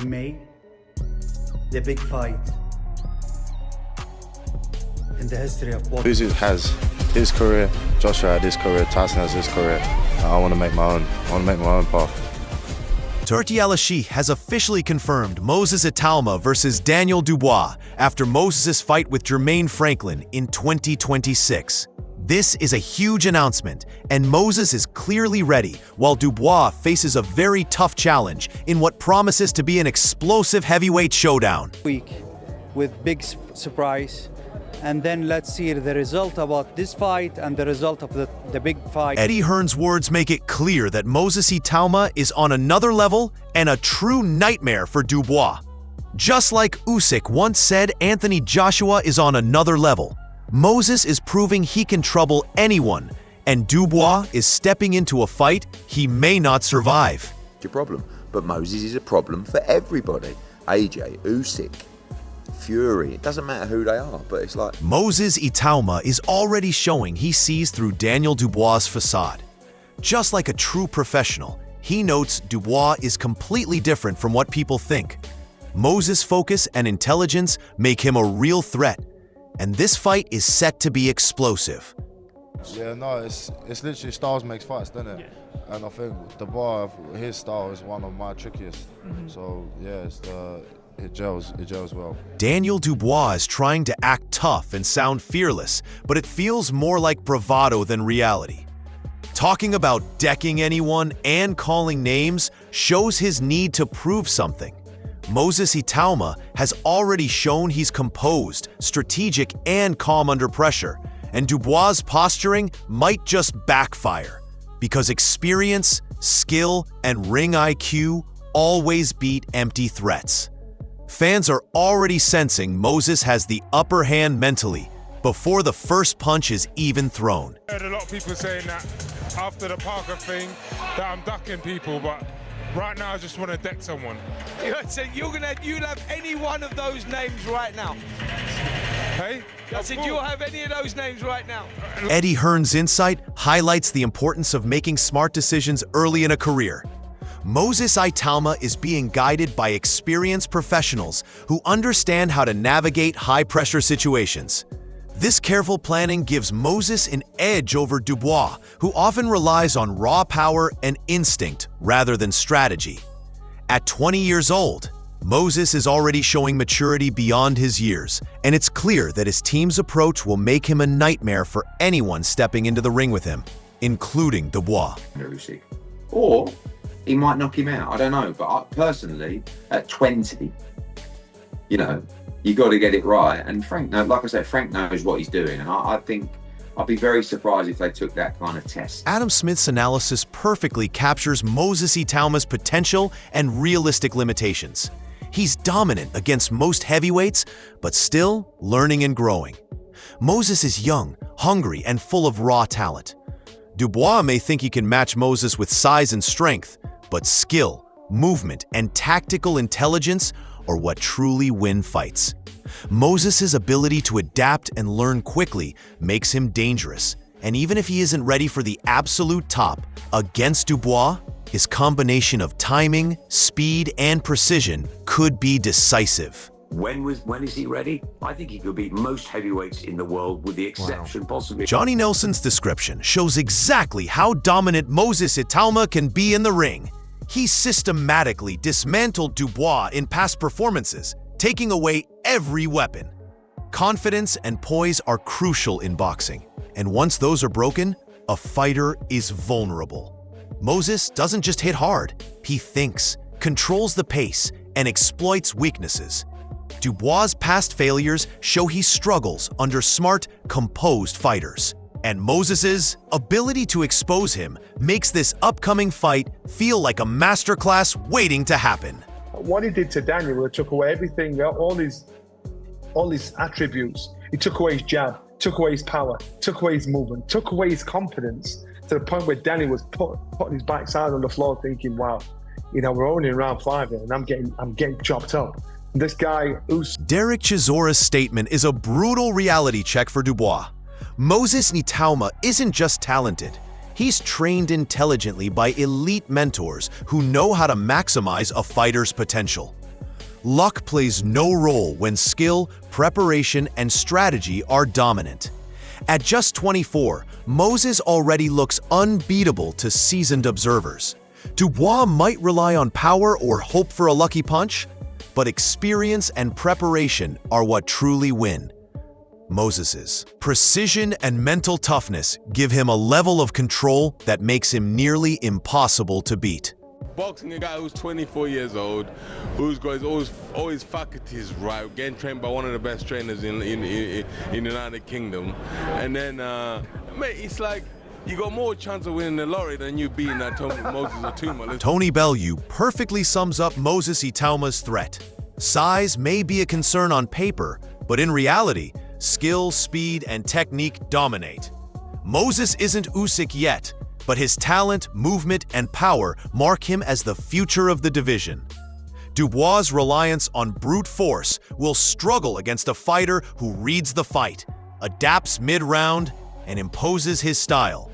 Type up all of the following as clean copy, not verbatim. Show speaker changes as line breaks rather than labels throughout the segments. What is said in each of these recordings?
made the big fight in the history of boxing.
Moses has his career, Joshua had his career, Tyson has his career. I want to make my own. I want to make my own path.
Turki Alalshikh has officially confirmed Moses Itauma versus Daniel Dubois after Moses' fight with Jermaine Franklin in 2026. This is a huge announcement, and Moses is clearly ready, while Dubois faces a very tough challenge in what promises to be an explosive heavyweight showdown.
Week with big surprise, and then let's see the result about this fight and the result of the big fight.
Eddie Hearn's words make it clear that Moses Itauma is on another level and a true nightmare for Dubois. Just like Usyk once said Anthony Joshua is on another level, Moses is proving he can trouble anyone, and Dubois is stepping into a fight he may not survive.
Your problem, but Moses is a problem for everybody. AJ, Usyk, Fury, it doesn't matter who they are, but it's like...
Moses Itauma is already showing he sees through Daniel Dubois' facade. Just like a true professional, he notes Dubois is completely different from what people think. Moses' focus and intelligence make him a real threat, and this fight is set to be explosive.
Yeah, no, it's literally styles makes fights, doesn't it? Yeah. And I think Dubois, his style is one of my trickiest. So yeah, it gels well.
Daniel Dubois is trying to act tough and sound fearless, but it feels more like bravado than reality. Talking about decking anyone and calling names shows his need to prove something. Moses Itauma has already shown he's composed, strategic, and calm under pressure, and Dubois' posturing might just backfire, because experience, skill, and ring IQ always beat empty threats. Fans are already sensing Moses has the upper hand mentally before the first punch is even thrown.
I heard a lot of people saying that after the Parker thing that I'm ducking people, but right now I just want to deck someone.
So you'll have any one of those names right now?
Hey?
I said you'll have any of those names right now?
Eddie Hearn's insight highlights the importance of making smart decisions early in a career. Moses Itauma is being guided by experienced professionals who understand how to navigate high-pressure situations. This careful planning gives Moses an edge over Dubois, who often relies on raw power and instinct rather than strategy. At 20 years old, Moses is already showing maturity beyond his years, and it's clear that his team's approach will make him a nightmare for anyone stepping into the ring with him, including Dubois.
Or he might knock him out, I don't know. But personally, at 20, you got to get it right. And Frank, like I said, Frank knows what he's doing. And I think I'd be very surprised if they took that kind of test.
Adam Smith's analysis perfectly captures Moses Itauma's potential and realistic limitations. He's dominant against most heavyweights, but still learning and growing. Moses is young, hungry, and full of raw talent. Dubois may think he can match Moses with size and strength, but skill, movement, and tactical intelligence are what truly win fights. Moses' ability to adapt and learn quickly makes him dangerous, and even if he isn't ready for the absolute top, against Dubois, his combination of timing, speed, and precision could be decisive.
When is he ready? I think he could beat most heavyweights in the world, with the exception possibly.
Johnny Nelson's description shows exactly how dominant Moses Itauma can be in the ring. He systematically dismantled Dubois in past performances, taking away every weapon. Confidence and poise are crucial in boxing, and once those are broken, a fighter is vulnerable. Moses doesn't just hit hard, he thinks, controls the pace, and exploits weaknesses. Dubois' past failures show he struggles under smart, composed fighters. And Moses' ability to expose him makes this upcoming fight feel like a masterclass waiting to happen.
What he did to Daniel, it took away everything, all his attributes. He took away his jab, took away his power, took away his movement, took away his confidence, to the point where Daniel was putting his backside on the floor thinking, wow, we're only in round 5 here, and I'm getting chopped up. This guy,
Derek Chisora's statement is a brutal reality check for Dubois. Moses Itauma isn't just talented. He's trained intelligently by elite mentors who know how to maximize a fighter's potential. luck plays no role when skill, preparation, and strategy are dominant. At just 24, Moses already looks unbeatable to seasoned observers. Dubois might rely on power or hope for a lucky punch, but experience and preparation are what truly win. Moses's precision and mental toughness give him a level of control that makes him nearly impossible to beat.
Boxing a guy who's 24 years old, who's got his always faculties right, getting trained by one of the best trainers in the United Kingdom, and then mate, it's like you got more chance of winning the lottery than you beating that Moses Itauma.
Tony Bellew perfectly sums up Moses Itauma's threat. Size may be a concern on paper, but in reality, skill, speed, and technique dominate. Moses isn't Usyk yet, but his talent, movement, and power mark him as the future of the division. Dubois' reliance on brute force will struggle against a fighter who reads the fight, adapts mid-round, and imposes his style.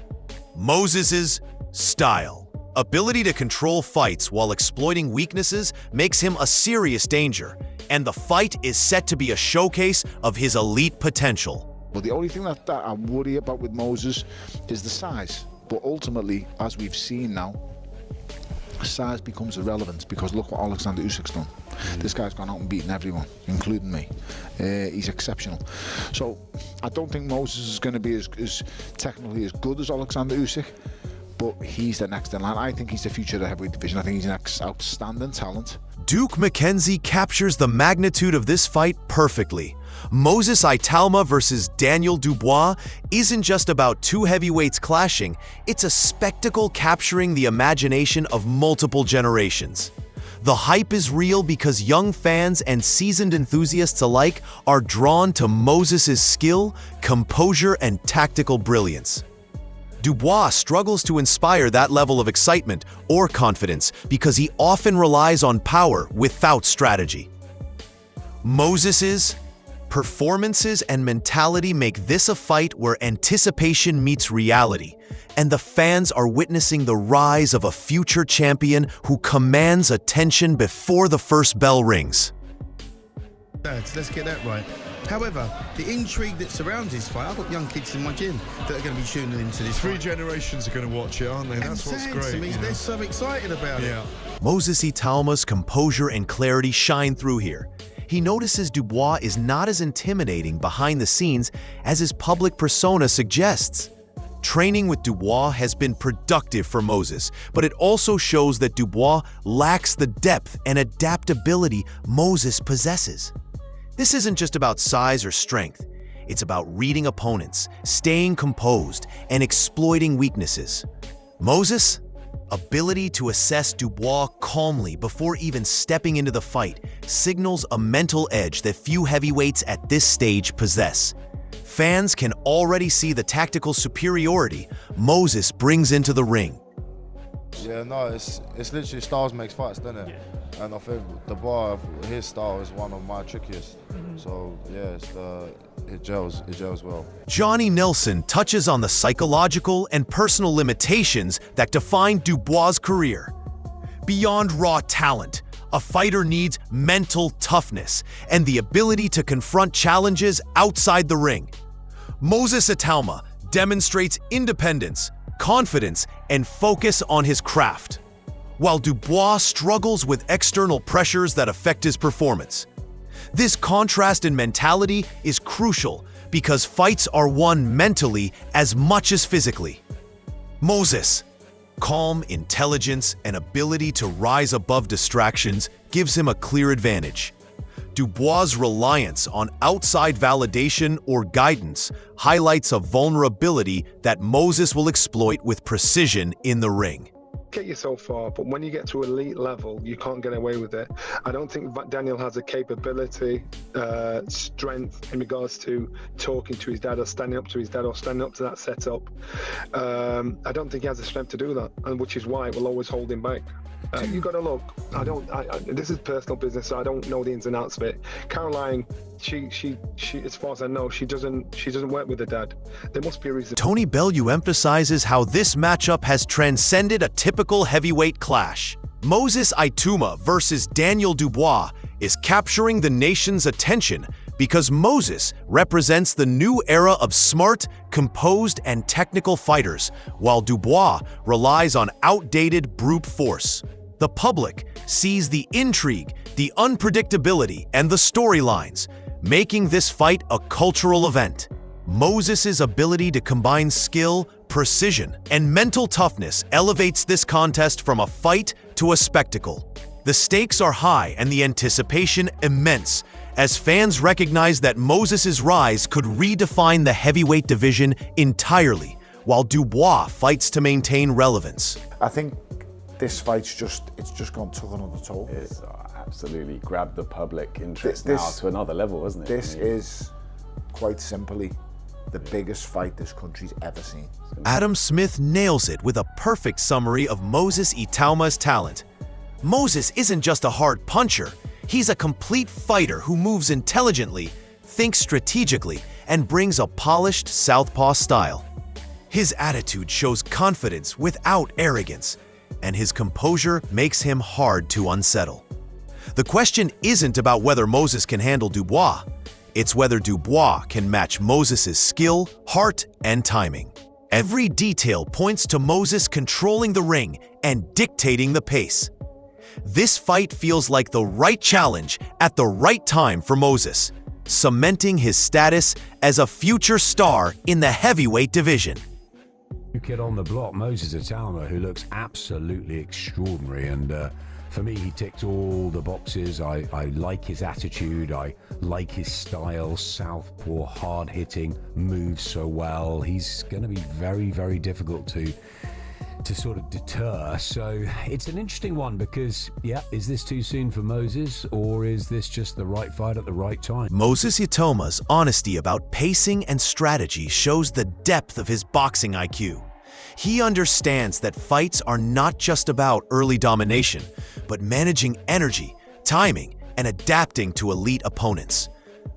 Moses's style, ability to control fights while exploiting weaknesses, makes him a serious danger, and the fight is set to be a showcase of his elite potential.
Well, the only thing that I worry about with Moses is the size. But ultimately, as we've seen now, size becomes irrelevant because look what Alexander Usyk's done. This guy's gone out and beaten everyone, including me. He's exceptional. So I don't think Moses is going to be as technically as good as Alexander Usyk, but he's the next in line. I think he's the future of the heavyweight division. I think he's an outstanding talent.
Duke McKenzie captures the magnitude of this fight perfectly. Moses Itauma versus Daniel Dubois isn't just about two heavyweights clashing, it's a spectacle capturing the imagination of multiple generations. The hype is real because young fans and seasoned enthusiasts alike are drawn to Moses's skill, composure, and tactical brilliance. Dubois struggles to inspire that level of excitement or confidence because he often relies on power without strategy. Moses's performances and mentality make this a fight where anticipation meets reality, and the fans are witnessing the rise of a future champion who commands attention before the first bell rings.
Let's get that right. However, the intrigue that surrounds this fight, I've got young kids in my gym that are going to be tuning into this.
Three generations are going to watch it, aren't they? That's what's great.
I mean, they're so excited about it.
Moses Itauma's composure and clarity shine through here. He notices Dubois is not as intimidating behind the scenes as his public persona suggests. Training with Dubois has been productive for Moses, but it also shows that Dubois lacks the depth and adaptability Moses possesses. This isn't just about size or strength. It's about reading opponents, staying composed, and exploiting weaknesses. Moses' ability to assess Dubois calmly before even stepping into the fight signals a mental edge that few heavyweights at this stage possess. Fans can already see the tactical superiority Moses brings into the ring.
Yeah, no, it's literally styles makes fights, doesn't it? And I think Dubois, his style is one of my trickiest. So yeah, it gels well.
Johnny Nelson touches on the psychological and personal limitations that define Dubois' career. Beyond raw talent, a fighter needs mental toughness and the ability to confront challenges outside the ring. Moses Itauma demonstrates independence, confidence, and focus on his craft, while Dubois struggles with external pressures that affect his performance. This contrast in mentality is crucial because fights are won mentally as much as physically. Moses' calm intelligence and ability to rise above distractions gives him a clear advantage. Dubois' reliance on outside validation or guidance highlights a vulnerability that Moses will exploit with precision in the ring.
Get you so far, but when you get to elite level, you can't get away with it. I don't think Daniel has a capability, strength in regards to talking to his dad or standing up to his dad or standing up to that setup. I don't think he has the strength to do that, and which is why it will always hold him back. You got to look. This is personal business, so I don't know the ins and outs of it. Caroline, she, as far as I know, she doesn't work with her dad. There must be a reason.
Tony Bellew emphasizes how this matchup has transcended a typical heavyweight clash. Moses Itauma versus Daniel Dubois is capturing the nation's attention because Moses represents the new era of smart, composed, and technical fighters, while Dubois relies on outdated brute force. The public sees the intrigue, the unpredictability, and the storylines, making this fight a cultural event. Moses' ability to combine skill, precision, and mental toughness elevates this contest from a fight to a spectacle. The stakes are high and the anticipation immense, as fans recognize that Moses' rise could redefine the heavyweight division entirely, while Dubois fights to maintain relevance.
I think this fight's just took another toll.
It's absolutely grabbed the public interest now to another level, isn't it?
This is quite simply the biggest fight this country's ever seen.
Adam Smith nails it with a perfect summary of Moses Itauma's talent. Moses isn't just a hard puncher, he's a complete fighter who moves intelligently, thinks strategically, and brings a polished southpaw style. His attitude shows confidence without arrogance, and his composure makes him hard to unsettle. The question isn't about whether Moses can handle Dubois, it's whether Dubois can match Moses' skill, heart, and timing. Every detail points to Moses controlling the ring and dictating the pace. This fight feels like the right challenge at the right time for Moses, cementing his status as a future star in the heavyweight division.
New kid on the block, Moses Itauma, who looks absolutely extraordinary, and for me, he ticked all the boxes. I like his attitude, I like his style, southpaw, hard-hitting, moves so well. He's going to be very, very difficult to sort of deter. So it's an interesting one because, yeah, is this too soon for Moses, or is this just the right fight at the right time?
Moses Itauma's honesty about pacing and strategy shows the depth of his boxing IQ. He understands that fights are not just about early domination, but managing energy, timing, and adapting to elite opponents.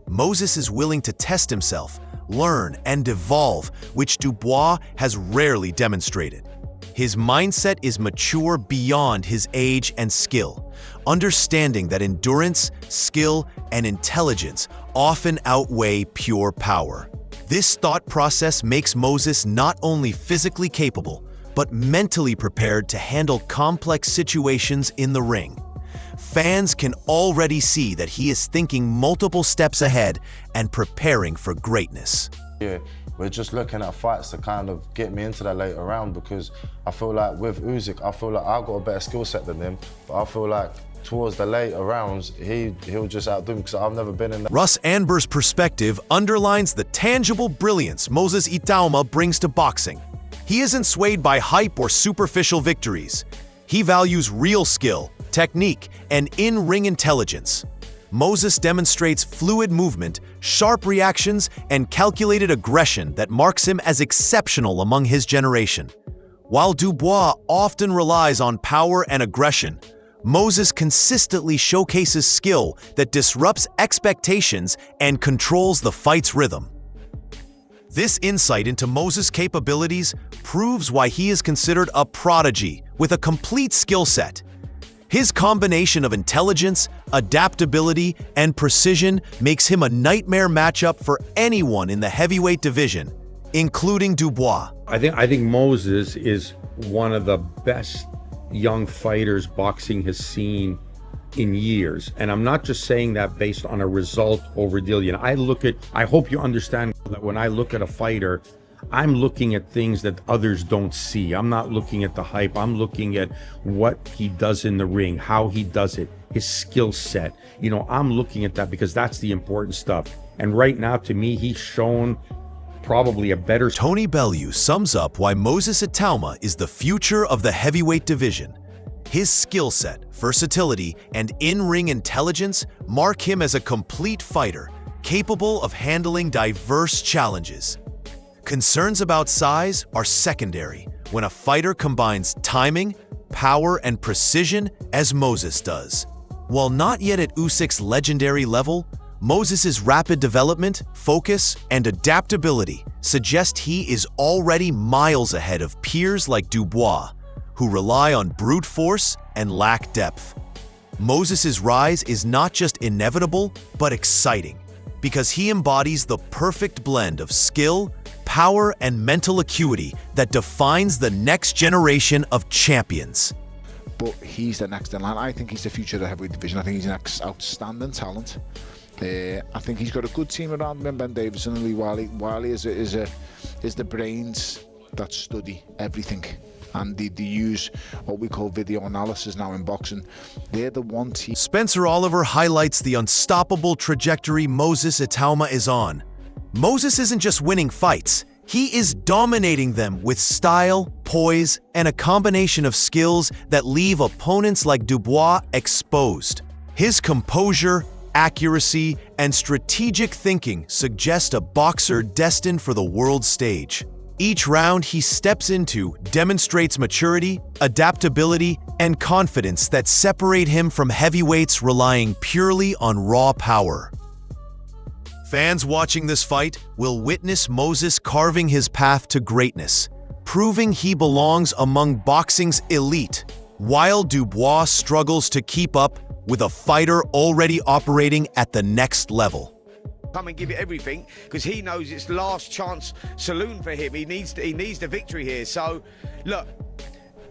Moses is willing to test himself, learn, and evolve, which Dubois has rarely demonstrated. His mindset is mature beyond his age and skill, understanding that endurance, skill, and intelligence often outweigh pure power. This thought process makes Moses not only physically capable, but mentally prepared to handle complex situations in the ring. Fans can already see that he is thinking multiple steps ahead and preparing for greatness.
Yeah, we're just looking at fights to kind of get me into that later round, because I feel like with Usyk, I feel like I've got a better skill set than him, but I feel like towards the later rounds, he'll just outdo me because I've never been in that.
Russ Anber's perspective underlines the tangible brilliance Moses Itauma brings to boxing. He isn't swayed by hype or superficial victories. He values real skill, technique, and in-ring intelligence. Moses demonstrates fluid movement, sharp reactions, and calculated aggression that marks him as exceptional among his generation. While Dubois often relies on power and aggression, Moses consistently showcases skill that disrupts expectations and controls the fight's rhythm. This insight into Moses' capabilities proves why he is considered a prodigy with a complete skill set. His combination of intelligence, adaptability, and precision makes him a nightmare matchup for anyone in the heavyweight division, including Dubois.
I think Moses is one of the best young fighters boxing has seen in years. And I'm not just saying that based on a result over deal. I hope you understand that when I look at a fighter, I'm looking at things that others don't see. I'm not looking at the hype. I'm looking at what he does in the ring, how he does it, his skill set. I'm looking at that because that's the important stuff. And right now, to me, he's shown probably a better...
Tony Bellew sums up why Moses Itauma is the future of the heavyweight division. His skill set, versatility, and in-ring intelligence mark him as a complete fighter, capable of handling diverse challenges. Concerns about size are secondary when a fighter combines timing, power, and precision as Moses does. While not yet at Usyk's legendary level, Moses' rapid development, focus, and adaptability suggest he is already miles ahead of peers like Dubois, who rely on brute force and lack depth. Moses' rise is not just inevitable, but exciting, because he embodies the perfect blend of skill, power, and mental acuity that defines the next generation of champions.
But he's the next in line. I think he's the future of the heavyweight division. I think he's an outstanding talent. I think he's got a good team around him, Ben Davison and Lee Wiley. Wiley is the brains that study everything, and they use what we call video analysis now in boxing. They're the one team.
Spencer Oliver highlights the unstoppable trajectory Moses Itauma is on. Moses isn't just winning fights, he is dominating them with style, poise, and a combination of skills that leave opponents like Dubois exposed. His composure, accuracy, and strategic thinking suggest a boxer destined for the world stage. Each round he steps into demonstrates maturity, adaptability, and confidence that separate him from heavyweights relying purely on raw power. Fans watching this fight will witness Moses carving his path to greatness, proving he belongs among boxing's elite, while Dubois struggles to keep up with a fighter already operating at the next level.
Come and give it everything, because he knows it's last chance saloon for him. He needs the victory here. So, look,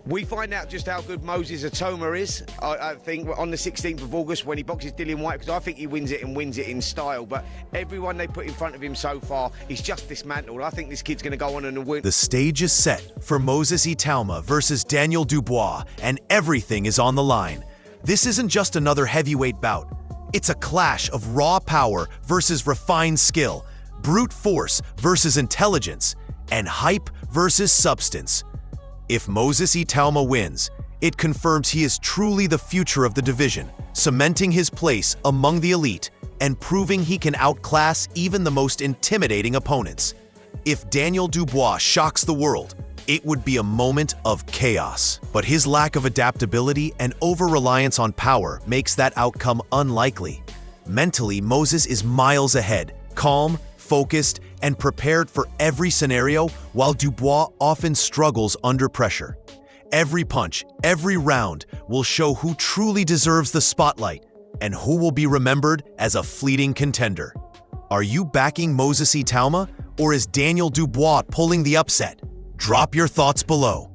we find out just how good Moses Itauma is, I think, on the 16th of August when he boxes Dillian Whyte, because I think he wins it and wins it in style. But everyone they put in front of him so far, he's just dismantled. I think this kid's going to go on and win.
The stage is set for Moses Itauma versus Daniel Dubois, and everything is on the line. This isn't just another heavyweight bout. It's a clash of raw power versus refined skill, brute force versus intelligence, and hype versus substance. If Moses Itauma wins, it confirms he is truly the future of the division, cementing his place among the elite and proving he can outclass even the most intimidating opponents. If Daniel Dubois shocks the world, it would be a moment of chaos. But his lack of adaptability and over-reliance on power makes that outcome unlikely. Mentally, Moses is miles ahead, calm, focused, and prepared for every scenario, while Dubois often struggles under pressure. Every punch, every round will show who truly deserves the spotlight and who will be remembered as a fleeting contender. Are you backing Moses Itauma, or is Daniel Dubois pulling the upset? Drop your thoughts below.